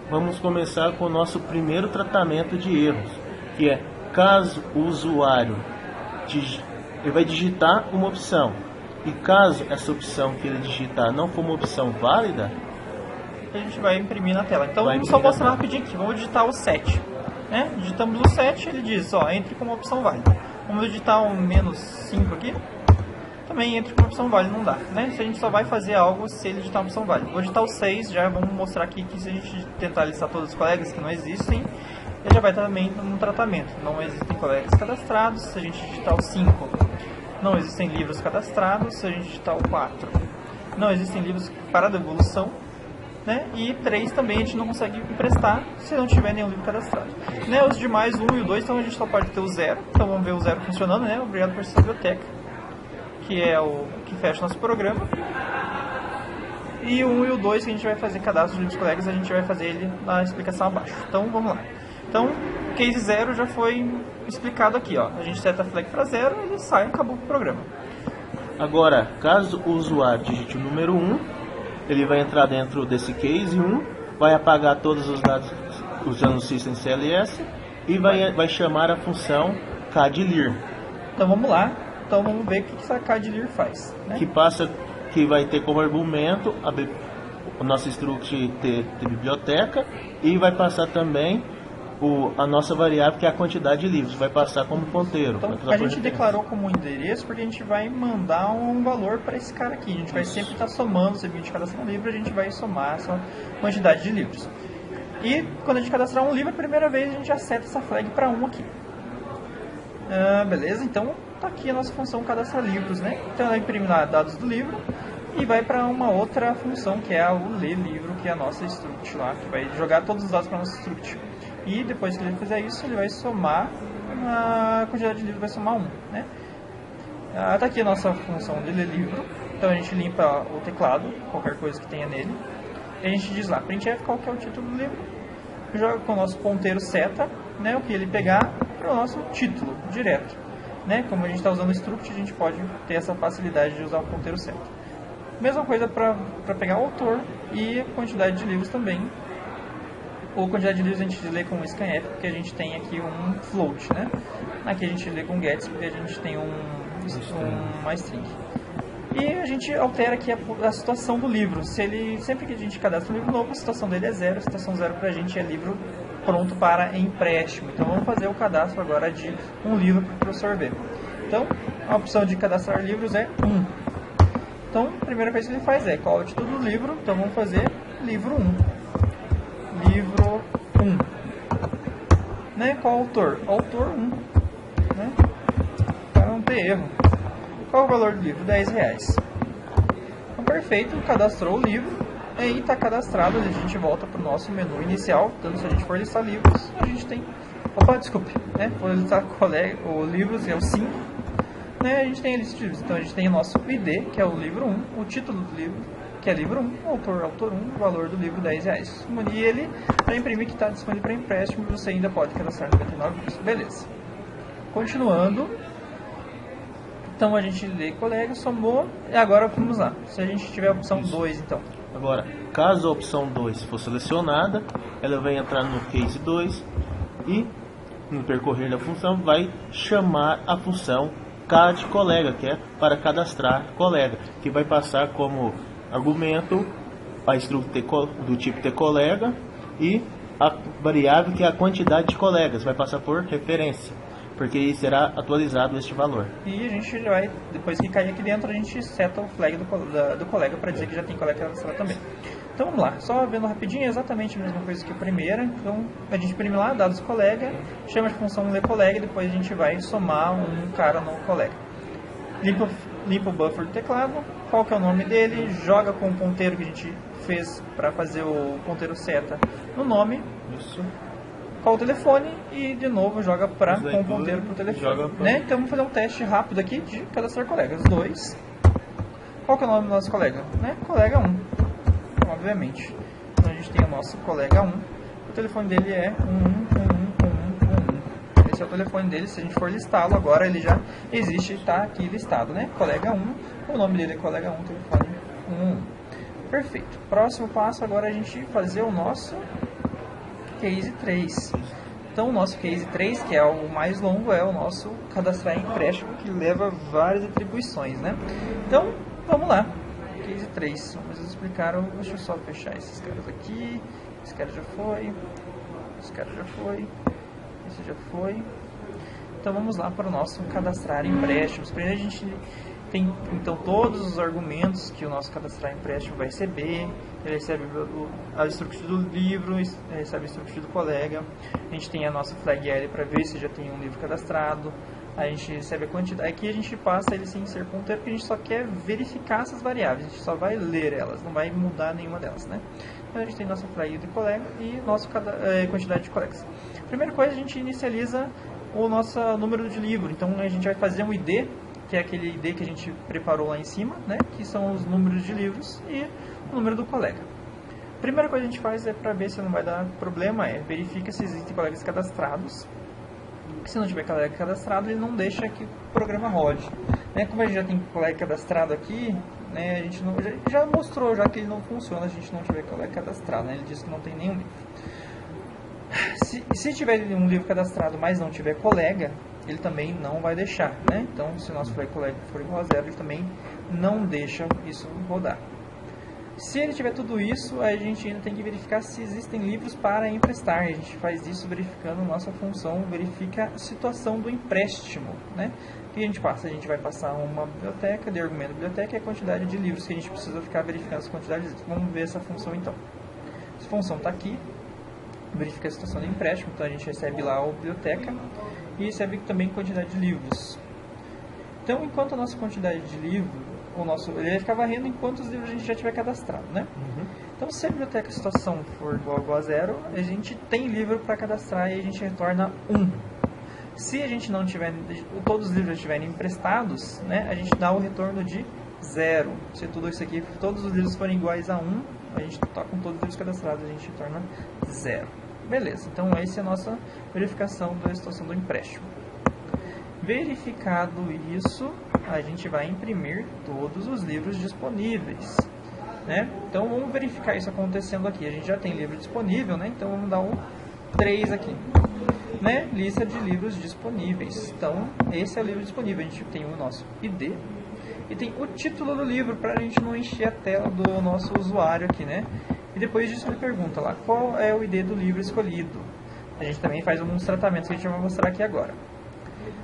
vamos começar com o nosso primeiro tratamento de erros, que é caso o usuário ele vai digitar uma opção e caso essa opção que ele digitar não for uma opção válida, a gente vai imprimir na tela. Então vamos só mostrar rapidinho aqui. Vamos digitar o 7, né? Digitamos o 7, ele diz, entre como opção válida. Vamos digitar um -5 aqui. Também entra com opção válida, não dá, né? Se a gente só vai fazer algo se ele digitar uma opção válida. Vou digitar o 6, já vamos mostrar aqui que se a gente tentar listar todos os colegas que não existem, ele já vai também no tratamento. Não existem colegas cadastrados. Se a gente digitar o 5, não existem livros cadastrados. Se a gente digitar o 4, não existem livros para devolução, né? E 3 também a gente não consegue emprestar se não tiver nenhum livro cadastrado, né? Os demais, o 1 e o 2, então a gente só pode ter o 0. Então vamos ver o 0 funcionando, né? Obrigado por essa biblioteca, que é o que fecha nosso programa. E o 1 e o 2, que a gente vai fazer cadastro de livros colegas, a gente vai fazer ele na explicação abaixo. Então vamos lá. Então, case 0 já foi explicado aqui, ó. A gente seta a flag para 0, ele sai e acabou o programa. Agora, caso o usuário digite o número 1, ele vai entrar dentro desse case 1, vai apagar todos os dados usando o system CLS e vai chamar a função cadlir. Então vamos lá. Então vamos ver o que essa cadlir faz, né? Que vai ter como argumento a nossa struct de biblioteca e vai passar também a nossa variável, que é a quantidade de livros, vai passar como ponteiro. Então a gente declarou como endereço porque a gente vai mandar um valor para esse cara aqui. A gente vai sempre estar somando, se a gente cadastrar um livro, a gente vai somar essa quantidade de livros. E quando a gente cadastrar um livro, a primeira vez a gente já seta essa flag para 1 aqui. Beleza, então tá aqui a nossa função cadastrar livros, né? Então ela imprime lá dados do livro e vai para uma outra função, que é o ler livro, que é a nossa struct lá, que vai jogar todos os dados para a nossa struct. E depois que ele fizer isso, ele vai somar a quantidade de livros, vai somar 1, né? Tá aqui a nossa função de ler livro. Então a gente limpa o teclado, qualquer coisa que tenha nele. E a gente diz lá, printf, qual que é o título do livro. joga com o nosso ponteiro seta, né, o que ele pegar para o nosso título direto, né? Como a gente está usando o struct, a gente pode ter essa facilidade de usar o ponteiro seta. Mesma coisa para pegar o autor e a quantidade de livros também. Ou quantidade de livros a gente lê com scanf, porque a gente tem aqui um float, né? Aqui a gente lê com gets, porque a gente tem uma string. E a gente altera aqui a situação do livro. Sempre que a gente cadastra um livro novo, a situação dele é 0. A situação 0 para a gente é livro pronto para empréstimo. Então vamos fazer o cadastro agora de um livro para o professor ver. Então a opção de cadastrar livros é 1. Então a primeira coisa que ele faz é qual é o título do livro. Então vamos fazer livro 1. Livro 1. Né? Qual autor? Autor 1. Né? Para não ter erro. Qual é o valor do livro? R$10. Então, perfeito, cadastrou o livro, aí está cadastrado, a gente volta para o nosso menu inicial, então se a gente for listar livros, a gente tem... Opa, desculpe, né? For listar o livros, é o 5, né? A gente tem a lista de livros, então a gente tem o nosso ID, que é o livro 1, o título do livro, que é livro 1, autor 1, o valor do livro R$10. E ele, para imprimir, que está disponível para empréstimo, você ainda pode cadastrar 99 livros. Beleza. Continuando... Então a gente lê colega, somou, e agora vamos lá. Se a gente tiver a opção 2, então. Agora, caso a opção 2 for selecionada, ela vai entrar no case 2 e no percorrer da função vai chamar a função cadColega, que é para cadastrar colega, que vai passar como argumento a struct do tipo tColega e a variável que é a quantidade de colegas, vai passar por referência, porque será atualizado este valor. E a gente vai, depois que cair aqui dentro, a gente seta o flag do colega para dizer que já tem colega cadastrado também. Então vamos lá, só vendo rapidinho, é exatamente a mesma coisa que a primeira. Então a gente imprime lá, dados colega, chama de função lerColega e depois a gente vai somar um cara no colega. Limpa o buffer do teclado, qual que é o nome dele, joga com o ponteiro que a gente fez para fazer o ponteiro seta no nome. Isso. Qual o telefone e de novo joga com o ponteiro para o telefone. Né? Então vamos fazer um teste rápido aqui de cadastrar colegas. 2. Qual que é o nome do nosso colega? Né? Colega 1. Obviamente. Então a gente tem o nosso colega 1. O telefone dele é 111111. Esse é o telefone dele. Se a gente for listá-lo agora, ele já existe e está aqui listado. Né? Colega 1. O nome dele é colega 1, telefone 1. Perfeito. Próximo passo agora é a gente fazer o nosso case 3. Então o nosso case 3, que é o mais longo, é o nosso cadastrar empréstimo, que leva várias atribuições, né? Então, vamos lá. Case 3. Como vocês explicaram, deixa eu só fechar esses caras aqui. Esse cara já foi. Esse cara já foi. Esse já foi. Então vamos lá para o nosso cadastrar empréstimos. Primeiro a gente tem então todos os argumentos que o nosso cadastrar empréstimo vai receber. Ele recebe a struct do livro, recebe a struct do colega. A gente tem a nossa flag L para ver se já tem um livro cadastrado. A gente recebe a quantidade. Aqui a gente passa ele sem ser ponteiro, porque a gente só quer verificar essas variáveis. A gente só vai ler elas, não vai mudar nenhuma delas, né? Então a gente tem nossa flag do colega e nossa quantidade de colegas. Primeira coisa, a gente inicializa o nosso número de livro. Então a gente vai fazer um ID, que é aquele ID que a gente preparou lá em cima, né? Que são os números de livros e o número do colega. Primeira coisa que a gente faz é para ver se não vai dar problema, verifica se existem colegas cadastrados. Se não tiver colega cadastrado, ele não deixa que o programa rode. Né? Como a gente já tem colega cadastrado aqui, né? A gente já mostrou já que ele não funciona se a gente não tiver colega cadastrado, né? Ele disse que não tem nenhum livro. Se tiver um livro cadastrado, mas não tiver colega, ele também não vai deixar, né? Então, se o nosso colega for igual a 0, ele também não deixa isso rodar. Se ele tiver tudo isso, a gente ainda tem que verificar se existem livros para emprestar. A gente faz isso verificando nossa função, verifica a situação do empréstimo, né? O que a gente passa? A gente vai passar uma biblioteca, de argumento biblioteca, e a quantidade de livros que a gente precisa ficar verificando as quantidades de livros. Vamos ver essa função então. Essa função está aqui, verifica a situação do empréstimo, então a gente recebe lá a biblioteca e recebe também quantidade de livros. Então, enquanto a nossa quantidade de livros, ele vai ficar varrendo enquanto os livros a gente já tiver cadastrado, né? Então, se a biblioteca situação for igual a 0, a gente tem livro para cadastrar e a gente retorna 1. Se a gente não tiver, todos os livros já estiverem emprestados, né, a gente dá o retorno de 0. Se tudo isso aqui, todos os livros forem iguais a 1, a gente está com todos os livros cadastrados, a gente retorna 0. Beleza, então essa é a nossa verificação da situação do empréstimo. Verificado isso, a gente vai imprimir todos os livros disponíveis, né? Então vamos verificar isso acontecendo aqui. A gente já tem livro disponível, né? Então vamos dar um 3 aqui, né? Lista de livros disponíveis. Então esse é o livro disponível. A gente tem o nosso ID e tem o título do livro, para a gente não encher a tela do nosso usuário aqui, né? E depois disso ele pergunta lá qual é o ID do livro escolhido. A gente também faz alguns tratamentos que a gente vai mostrar aqui agora.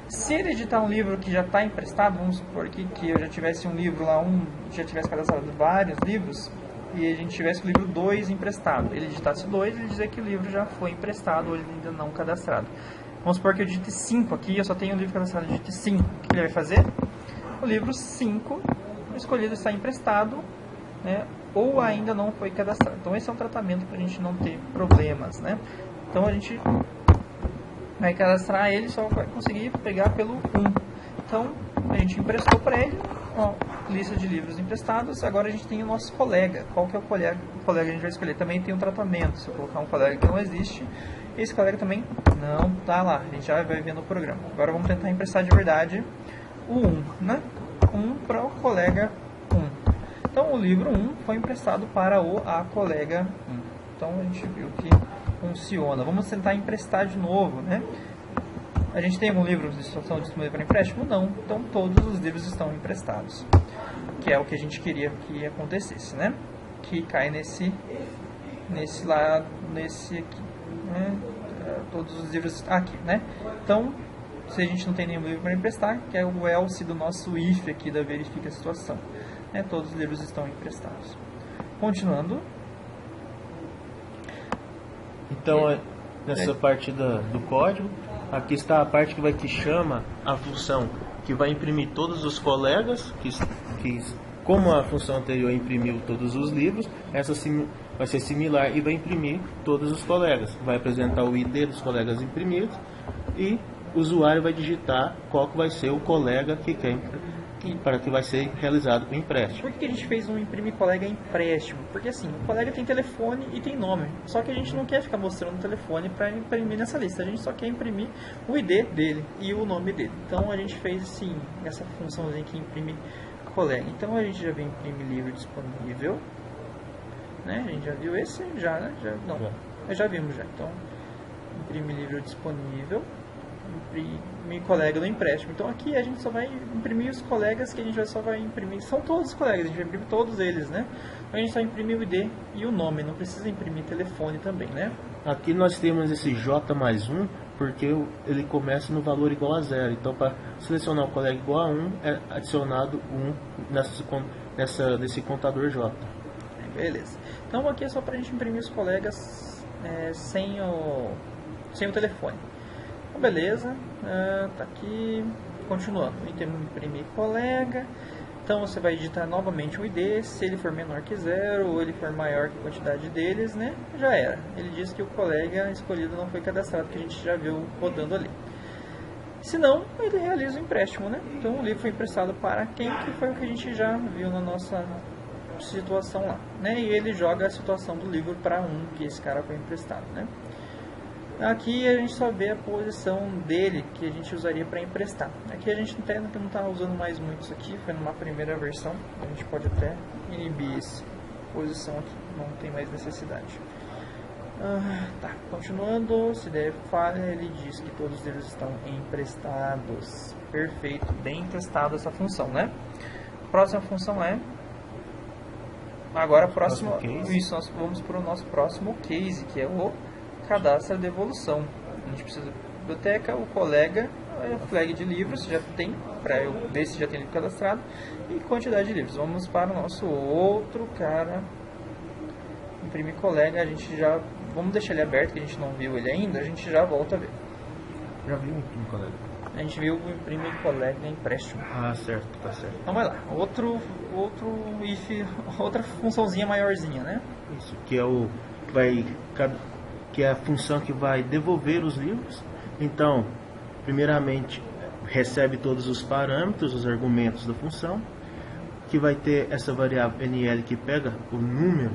Se ele editar um livro que já está emprestado, vamos supor que eu já tivesse um livro lá, já tivesse cadastrado vários livros, e a gente tivesse o livro 2 emprestado. Ele editasse 2, ele dizer que o livro já foi emprestado ou ainda não cadastrado. Vamos supor que eu digite 5 aqui, eu só tenho um livro cadastrado, eu digite 5. O que ele vai fazer? O livro 5 escolhido está emprestado, né, ou ainda não foi cadastrado. Então esse é um tratamento para a gente não ter problemas, né? Então a gente vai cadastrar ele, só vai conseguir pegar pelo 1. Então a gente emprestou para ele, ó, lista de livros emprestados. Agora a gente tem o nosso colega. Qual que é o colega que a gente vai escolher? Também tem um tratamento. Se eu colocar um colega que não existe, esse colega também não está lá. A gente já vai ver no programa. Agora vamos tentar emprestar de verdade o 1, né? 1 para o colega 1. Então o livro 1 foi emprestado para a colega 1. Então a gente viu que funciona. Vamos tentar emprestar de novo, né? A gente tem algum livro de situação disponível para empréstimo? Não. Então todos os livros estão emprestados, que é o que a gente queria que acontecesse, né? Que cai nesse aqui, né? Todos os livros aqui, né? Então, se a gente não tem nenhum livro para emprestar, que é o else do nosso if aqui da verifica a situação, né? Todos os livros estão emprestados. Continuando. Então, nessa parte do código, aqui está a parte que chama a função que vai imprimir todos os colegas, que como a função anterior imprimiu todos os livros, essa vai ser similar e vai imprimir todos os colegas. Vai apresentar o ID dos colegas imprimidos e o usuário vai digitar qual que vai ser o colega que quer para que vai ser realizado o empréstimo. Por que a gente fez um imprimir colega empréstimo? Porque assim, o colega tem telefone e tem nome, só que a gente não quer ficar mostrando o telefone para imprimir nessa lista, a gente só quer imprimir o ID dele e o nome dele. Então a gente fez assim, essa funçãozinha que imprime colega. Então a gente já vem imprimir livro disponível, né? A gente já viu esse? Já, né? Já vimos já. Então imprime livro disponível, imprimir colega do empréstimo. Então aqui a gente só vai imprimir os colegas que a gente só vai imprimir. São todos os colegas, a gente vai imprimir todos eles, né? A gente só imprime o ID e o nome, não precisa imprimir telefone também, né? Aqui nós temos esse J mais 1, porque ele começa no valor igual a 0. Então para selecionar o colega igual a 1, é adicionado 1 desse contador J. Beleza. Então aqui é só para a gente imprimir os colegas sem o telefone. Beleza, tá aqui, continuando, imprimir colega. Então você vai digitar novamente o ID, se ele for menor que 0 ou ele for maior que a quantidade deles, né, já era. Ele diz que o colega escolhido não foi cadastrado, que a gente já viu rodando ali. Se não, ele realiza o empréstimo, né? Então o livro foi emprestado para quem, que foi o que a gente já viu na nossa situação lá, né? E ele joga a situação do livro para que esse cara foi emprestado, né? Aqui a gente só vê a posição dele que a gente usaria para emprestar. Aqui a gente não está usando mais muito isso aqui, foi numa primeira versão. A gente pode até inibir essa posição aqui, não tem mais necessidade. Tá, continuando, se der falha, ele diz que todos eles estão emprestados. Perfeito, bem testado essa função, né? Próxima função é... Agora, isso, nós vamos para o nosso próximo case, que é o cadastro e devolução. A gente precisa da biblioteca, o colega, a flag de livros, já tem, para eu ver se já tem livro cadastrado, e quantidade de livros. Vamos para o nosso outro cara, imprimir colega, a gente já, vamos deixar ele aberto, que a gente não viu ele ainda, a gente já volta a ver. Já viu o imprimir colega? A gente viu o imprimir colega empréstimo. Ah, certo, tá certo. Então vai lá, outro if, outra funçãozinha maiorzinha, né? Isso, que é a função que vai devolver os livros. Então, primeiramente, recebe todos os parâmetros, os argumentos da função, que vai ter essa variável NL que pega o número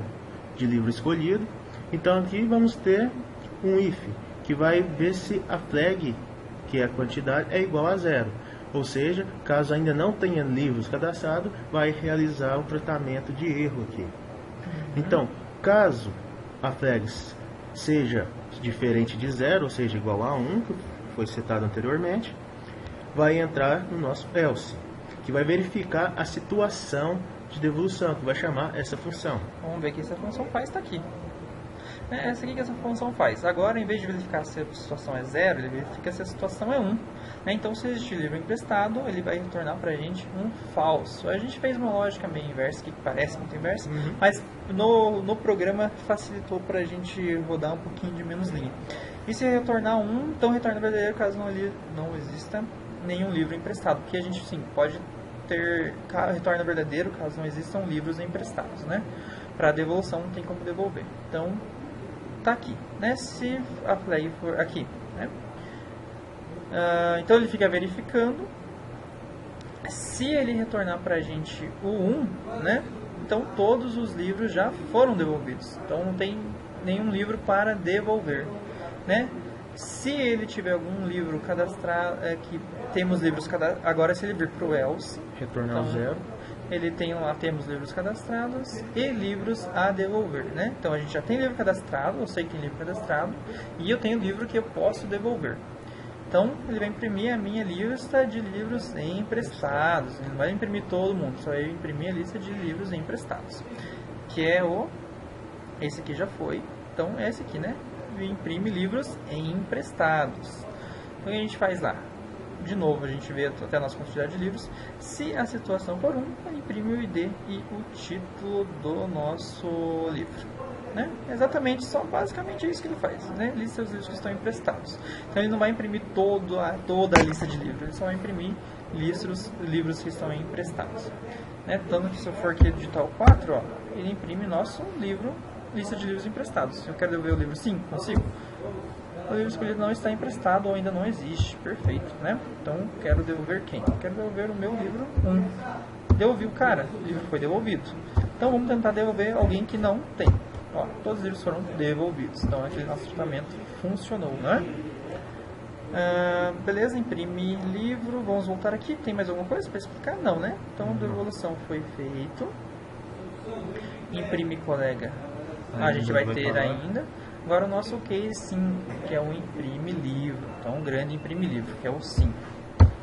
de livro escolhido. Então aqui vamos ter um if, que vai ver se a flag, que é a quantidade, é igual a 0. Ou seja, caso ainda não tenha livros cadastrados, vai realizar o tratamento de erro aqui. Então, caso a flag seja diferente de 0, ou seja, igual a 1, que foi citado anteriormente, vai entrar no nosso else, que vai verificar a situação de devolução, que vai chamar essa função. Vamos ver o que essa função faz, está aqui. Essa aqui que essa função faz. Agora, em vez de verificar se a situação é 0, ele verifica se a situação é 1. Então, se existe livro emprestado, ele vai retornar para a gente um falso. A gente fez uma lógica meio inversa, que parece muito inversa, mas no programa facilitou para a gente rodar um pouquinho de menos linha. E se retornar 1, então retorna verdadeiro caso não exista nenhum livro emprestado. Porque a gente, sim, pode ter retorna verdadeiro caso não existam livros emprestados, né? Para devolução não tem como devolver. Então, tá aqui, né? Se a flag for aqui, né? Então ele fica verificando. Se ele retornar pra gente o 1, né? Então todos os livros já foram devolvidos. Então não tem nenhum livro para devolver, né? Se ele tiver algum livro cadastrado, que temos livros cadastrados, agora se ele vir para o else, retornar então, 0. Ele tem lá, temos livros cadastrados e livros a devolver, né? Então a gente já tem livro cadastrado, eu sei que tem livro cadastrado, e eu tenho livro que eu posso devolver. Então ele vai imprimir a minha lista de livros emprestados. Ele não vai imprimir todo mundo, só vai imprimir a lista de livros emprestados, que é esse aqui já foi. Então é esse aqui, né? Imprime livros emprestados. Então o que a gente faz lá? De novo, a gente vê até a nossa quantidade de livros. Se a situação for 1, ele imprime o ID e o título do nosso livro, né? Exatamente, só basicamente isso que ele faz, né? Lista os livros que estão emprestados. Então ele não vai imprimir toda a lista de livros, ele só vai imprimir livros que estão emprestados, né? Tanto que se eu for aqui digitar o 4, ó, ele imprime nosso livro, lista de livros emprestados. Se eu quero devolver o livro 5, consigo? O livro escolhido não está emprestado ou ainda não existe. Perfeito, né? Então, quero devolver quem? Quero devolver o meu livro 1. Devolvi o cara, o livro foi devolvido. Então, vamos tentar devolver alguém que não tem. Ó, todos os livros foram devolvidos. Então, aquele nosso tratamento funcionou, né? Beleza, imprime livro. Vamos voltar aqui. Tem mais alguma coisa para explicar? Não, né? Então, a devolução foi feita. Imprime colega. A gente vai ter ainda. Agora o nosso case 5, que é o imprime livro. Então, um grande imprime livro, que é o 5.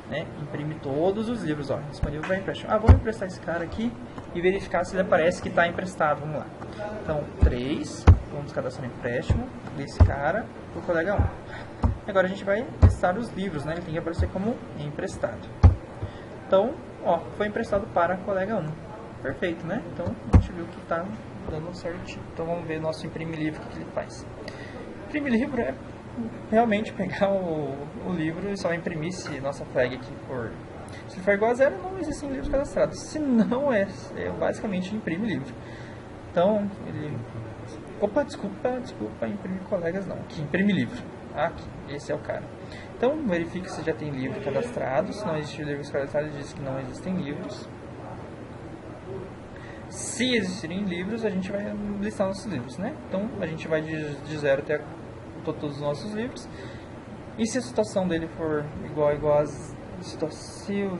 Né? Imprime todos os livros, ó, disponível para empréstimo. Vamos emprestar esse cara aqui e verificar se ele aparece que está emprestado. Vamos lá. Então, 3, vamos cadastrar um empréstimo desse cara para o colega 1. Agora a gente vai listar os livros, né? Ele tem que aparecer como emprestado. Então, ó, foi emprestado para colega 1. Perfeito, né? Então, a gente viu que está dando certinho. Então vamos ver nosso imprimir livro, o que ele faz. Imprimir livro é realmente pegar o livro e só imprimir se nossa flag aqui for... Se for igual a 0, não existem livros cadastrados. Se não é basicamente imprime livro. Então, ele... Opa, desculpa, imprimir colegas não. Aqui, imprime livro. Aqui, esse é o cara. Então, verifique se já tem livro cadastrado. Se não existe livros cadastrados, ele diz que não existem livros. Se existirem livros, a gente vai listar nossos livros, né? Então, a gente vai de 0 até todos os nossos livros. E se a situação dele for igual a situação...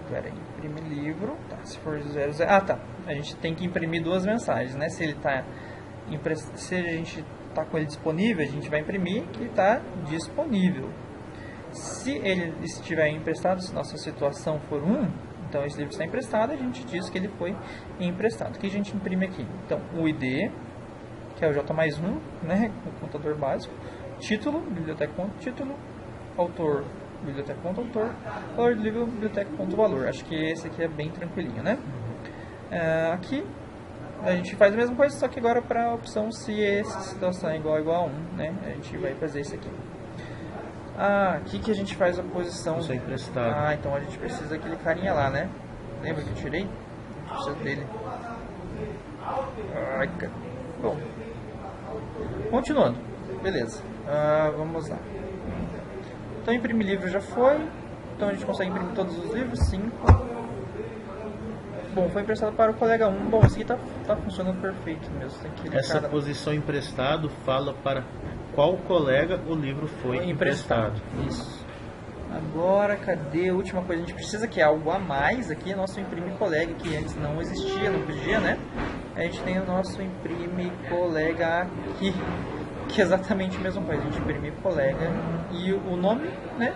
Peraí, imprimir livro... Tá, se for 0, 0... Ah, tá. A gente tem que imprimir duas mensagens, né? Se ele tá... Se a gente tá com ele disponível, a gente vai imprimir que está disponível. Se ele estiver emprestado, se nossa situação for 1... Então, esse livro está emprestado, a gente diz que ele foi emprestado. O que a gente imprime aqui? Então, o ID, que é o J mais 1, né, o contador básico. Título, biblioteca ponto título. Autor, biblioteca ponto autor. Valor do livro, biblioteca ponto valor. Acho que esse aqui é bem tranquilinho, né? Aqui, a gente faz a mesma coisa, só que agora para a opção se essa situação é igual a 1, né? A gente vai fazer isso aqui. Aqui que a gente faz a posição. Isso é emprestado. Então a gente precisa daquele carinha lá, né? Lembra que eu tirei? A gente precisa dele. Bom. Continuando. Beleza. Vamos lá. Então imprimir livro já foi. Então a gente consegue imprimir todos os livros. 5. Bom, foi emprestado para o colega 1. Bom, esse aqui tá funcionando perfeito mesmo. Tem que essa posição emprestado fala para qual colega o livro foi emprestado. Isso. Agora, cadê a última coisa? A gente precisa que é algo a mais aqui, nosso imprime colega, que antes não existia, não podia, né? A gente tem o nosso imprime colega aqui, que é exatamente a mesma coisa. A gente imprime colega e o nome, né?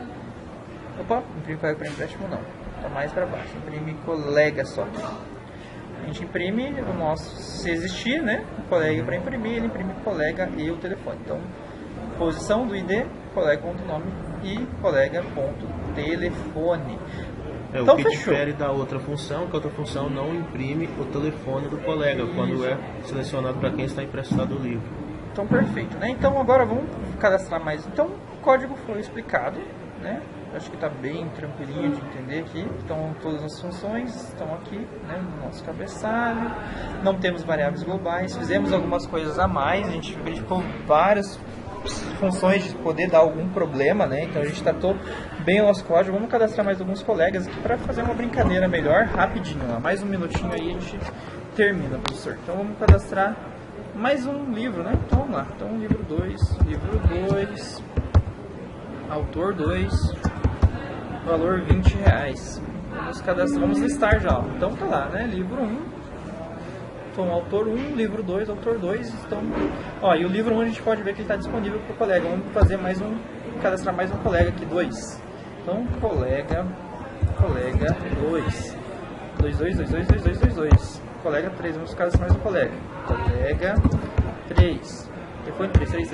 Opa, imprime colega para empréstimo não. Tá mais para baixo, imprime colega só. A gente imprime o nosso, se existir, né? O colega para imprimir, ele imprime colega e o telefone. Então, posição do ID, colega.nome e colega.telefone. Então, o que fechou. difere da outra função, que a outra função não imprime o telefone do colega quando é selecionado para quem está emprestado o livro. Então, perfeito, né? Então, agora vamos cadastrar mais. Então, o código foi explicado, né? Acho que está bem tranquilinho de entender aqui. Então, todas as funções estão aqui, né, no nosso cabeçalho. Não temos variáveis globais. Fizemos algumas coisas a mais. A gente verificou várias funções de poder dar algum problema, né? Então, a gente tratou bem o nosso código. Vamos cadastrar mais alguns colegas aqui para fazer uma brincadeira melhor, rapidinho. Ó. Mais um minutinho aí a gente termina, professor. Então, vamos cadastrar mais um livro, né? Então, vamos lá. Então, livro 2, autor 2, valor R$20. Vamos cadastrar, vamos listar já. Ó. Então tá lá, né? Livro 1. Então, autor 1, livro 2, autor 2. Então, ó, e o livro 1 a gente pode ver que ele está disponível para o colega. Vamos fazer mais um, cadastrar mais um colega aqui, 2. Então, colega 2. 2. Colega 3, vamos cadastrar mais um colega. Colega 3. Telefone 3.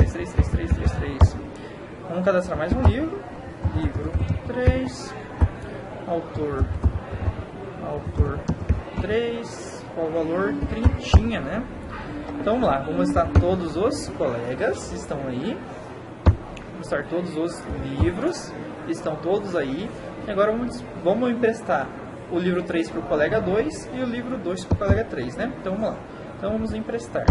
Vamos cadastrar mais um livro. Livro 3, autor 3, qual o valor? 30, né? Então vamos lá, vamos listar todos os colegas, estão aí. Vamos listar todos os livros, estão todos aí. E agora vamos emprestar o livro 3 para o colega 2 e o livro 2 para o colega 3, né? Então vamos lá, então vamos emprestar.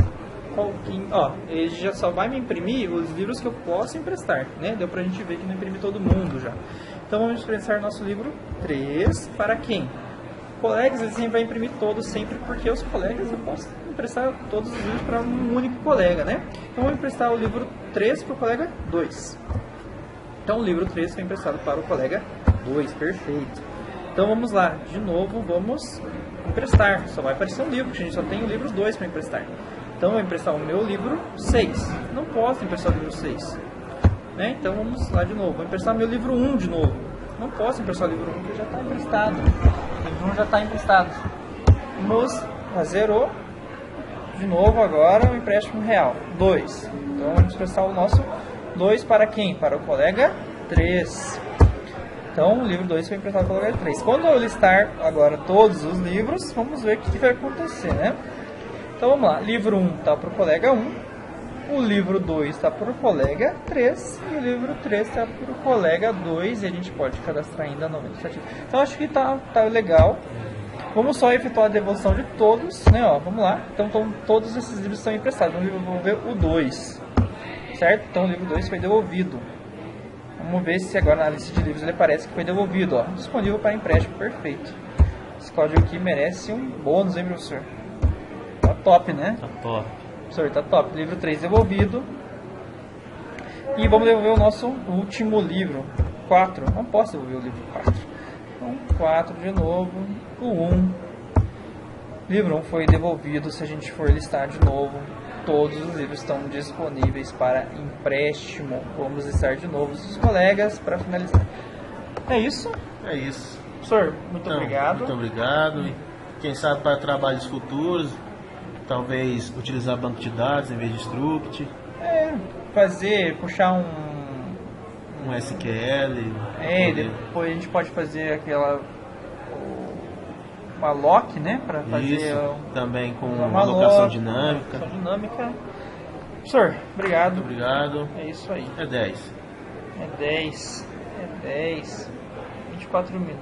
Ó, ele já só vai me imprimir os livros que eu posso emprestar, né? Deu pra gente ver que não imprime todo mundo já. Então vamos emprestar nosso livro 3 para quem? Colegas, ele sempre vai imprimir todos sempre, porque os colegas eu posso emprestar todos os livros para um único colega, né? Então vamos emprestar o livro 3 para o colega 2. Então o livro 3 foi emprestado para o colega 2, perfeito. Então vamos lá, de novo vamos emprestar. Só vai aparecer um livro, porque a gente só tem o livro 2 para emprestar. Então, eu vou emprestar o meu livro 6. Não posso emprestar o livro 6. Né? Então, vamos lá de novo. Vou emprestar o meu livro 1 de novo. Não posso emprestar o livro 1 porque já está emprestado. O livro 1 já está emprestado. Vamos fazer de novo agora o empréstimo real. 2. Então, vamos emprestar o nosso 2 para quem? Para o colega 3. Então, o livro 2 foi emprestado para o colega 3. Quando eu listar agora todos os livros, vamos ver o que vai acontecer, né? Então vamos lá, livro 1 está para o colega 1, o livro 2 está para o colega 3 e o livro 3 está para o colega 2 e a gente pode cadastrar ainda no administrativo. Então acho que tá legal. Vamos só efetuar a devolução de todos, né? Ó, vamos lá. Então todos esses livros estão emprestados. Vamos devolver o 2, certo? Então o livro 2 foi devolvido. Vamos ver se agora na lista de livros ele aparece que foi devolvido. Ó, disponível para empréstimo, perfeito. Esse código aqui merece um bônus, hein, professor? Tá top, né? Tá top. Professor, tá top. Livro 3 devolvido. E vamos devolver o nosso último livro, 4. Não posso devolver o livro 4. Então, 4 de novo. O 1. Livro 1 foi devolvido. Se a gente for listar de novo, todos os livros estão disponíveis para empréstimo. Vamos listar de novo os colegas para finalizar. É isso? É isso. Professor, muito obrigado. Muito obrigado. E quem sabe para trabalhos futuros, talvez utilizar banco de dados em vez de struct. Puxar um SQL. Depois a gente pode fazer uma lock, né? Para fazer isso, também com uma alocação lock, dinâmica. Professor, obrigado. Muito obrigado. É isso aí. É 10. É 10. 24 minutos.